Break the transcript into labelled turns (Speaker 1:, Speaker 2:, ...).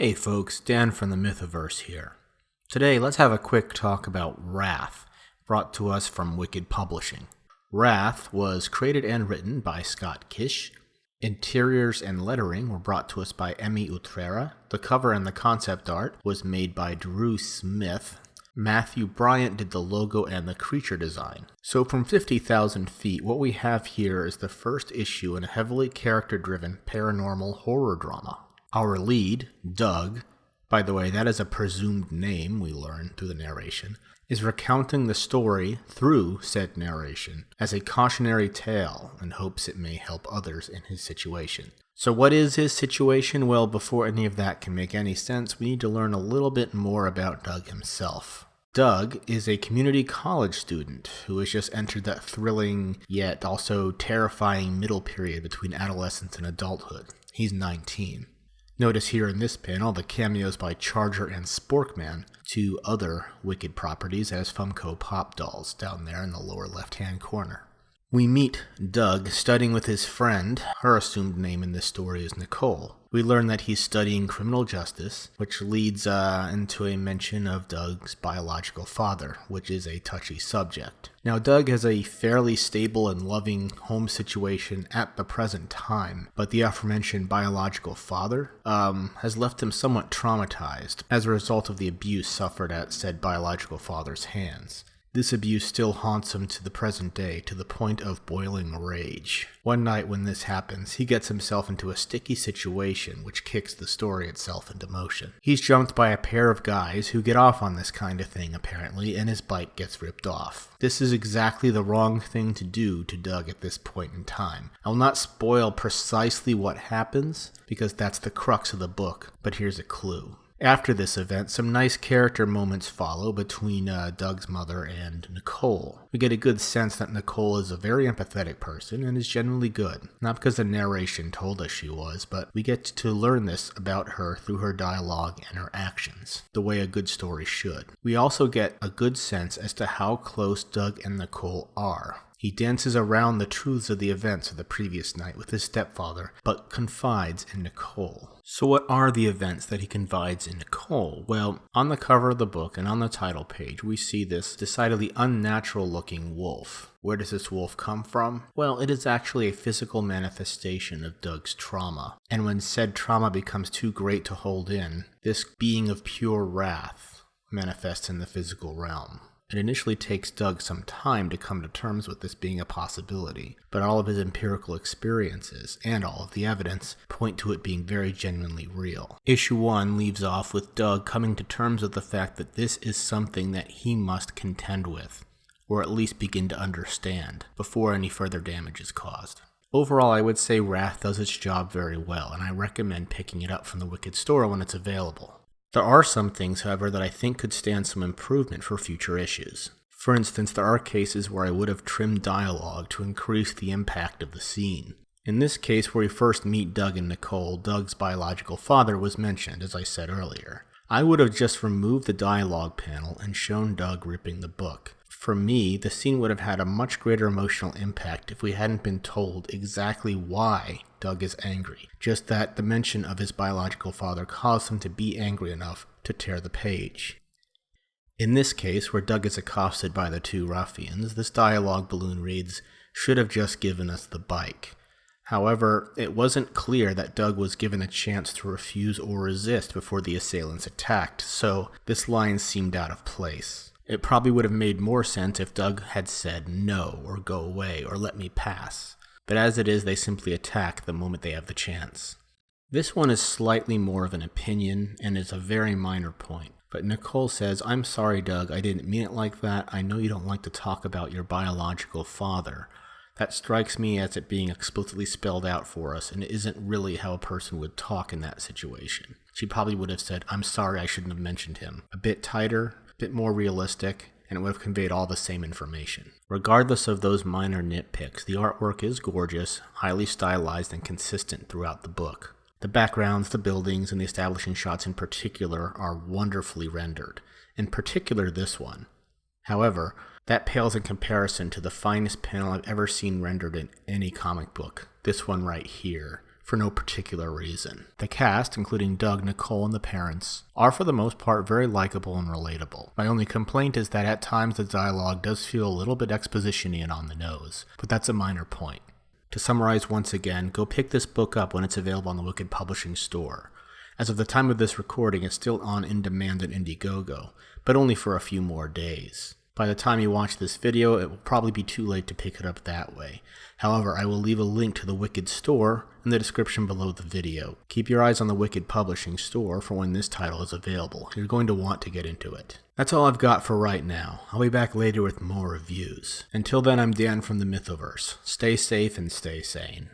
Speaker 1: Hey folks, Dan from the Mythiverse here. Today, let's have a quick talk about Wrath, brought to us from Wikid Publishing. Wrath was created and written by Scott Kysh. Interiors and lettering were brought to us by Emi Utrera. The cover and the concept art was made by Smith. Matthew Bryant did the logo and the creature design. So from 50,000 feet, what we have here is the first issue in a heavily character-driven paranormal horror drama. Our lead, Doug, by the way, that is a presumed name we learn through the narration, is recounting the story through said narration as a cautionary tale in hopes it may help others in his situation. So what is his situation? Well, before any of that can make any sense, we need to learn a little bit more about Doug himself. Doug is a community college student who has just entered that thrilling yet also terrifying middle period between adolescence and adulthood. He's 19. Notice here in this panel the cameos by Charger and Sporkman, two other Wikid properties as Funko Pop dolls down there in the lower left-hand corner. We meet Doug studying with his friend. Her assumed name in this story is Nicole. We learn that he's studying criminal justice, which leads into a mention of Doug's biological father, which is a touchy subject. Now, Doug has a fairly stable and loving home situation at the present time, but the aforementioned biological father has left him somewhat traumatized as a result of the abuse suffered at said biological father's hands. This abuse still haunts him to the present day, to the point of boiling rage. One night when this happens, he gets himself into a sticky situation which kicks the story itself into motion. He's jumped by a pair of guys who get off on this kind of thing apparently, and his bike gets ripped off. This is exactly the wrong thing to do to Doug at this point in time. I will not spoil precisely what happens, because that's the crux of the book, but here's a clue. After this event, some nice character moments follow between Doug's mother and Nicole. We get a good sense that Nicole is a very empathetic person and is generally good. Not because the narration told us she was, but we get to learn this about her through her dialogue and her actions, the way a good story should. We also get a good sense as to how close Doug and Nicole are. He dances around the truths of the events of the previous night with his stepfather, but confides in Nicole. So what are the events that he confides in Nicole? Well, on the cover of the book and on the title page, we see this decidedly unnatural-looking wolf. Where does this wolf come from? Well, it is actually a physical manifestation of Doug's trauma. And when said trauma becomes too great to hold in, this being of pure wrath manifests in the physical realm. It initially takes Doug some time to come to terms with this being a possibility, but all of his empirical experiences and all of the evidence point to it being very genuinely real. Issue 1 leaves off with Doug coming to terms with the fact that this is something that he must contend with, or at least begin to understand, before any further damage is caused. Overall, I would say Wrath does its job very well, and I recommend picking it up from the Wikid store when it's available. There are some things, however, that I think could stand some improvement for future issues. For instance, there are cases where I would have trimmed dialogue to increase the impact of the scene. In this case, where we first meet Doug and Nicole, Doug's biological father was mentioned, as I said earlier. I would have just removed the dialogue panel and shown Doug ripping the book. For me, the scene would have had a much greater emotional impact if we hadn't been told exactly why Doug is angry. Just that the mention of his biological father caused him to be angry enough to tear the page. In this case, where Doug is accosted by the two ruffians, this dialogue balloon reads, "Should have just given us the bike." However, it wasn't clear that Doug was given a chance to refuse or resist before the assailants attacked, so this line seemed out of place. It probably would have made more sense if Doug had said no, or go away, or let me pass. But as it is, they simply attack the moment they have the chance. This one is slightly more of an opinion, and is a very minor point. But Nicole says, "I'm sorry, Doug, I didn't mean it like that. I know you don't like to talk about your biological father." That strikes me as it being explicitly spelled out for us, and it isn't really how a person would talk in that situation. She probably would have said, "I'm sorry, I shouldn't have mentioned him." A bit tighter, bit more realistic, and it would have conveyed all the same information. Regardless of those minor nitpicks, the artwork is gorgeous, highly stylized, and consistent throughout the book. The backgrounds, the buildings, and the establishing shots in particular are wonderfully rendered, in particular this one. However, that pales in comparison to the finest panel I've ever seen rendered in any comic book, this one right here, for no particular reason. The cast, including Doug, Nicole, and the parents, are for the most part very likable and relatable. My only complaint is that at times the dialogue does feel a little bit exposition-y and on the nose, but that's a minor point. To summarize once again, go pick this book up when it's available on the Wikid Publishing store. As of the time of this recording, it's still on in-demand at Indiegogo, but only for a few more days. By the time you watch this video, it will probably be too late to pick it up that way. However, I will leave a link to the Wikid store in the description below the video. Keep your eyes on the Wikid Publishing store for when this title is available. You're going to want to get into it. That's all I've got for right now. I'll be back later with more reviews. Until then, I'm Dan from the Mythoverse. Stay safe and stay sane.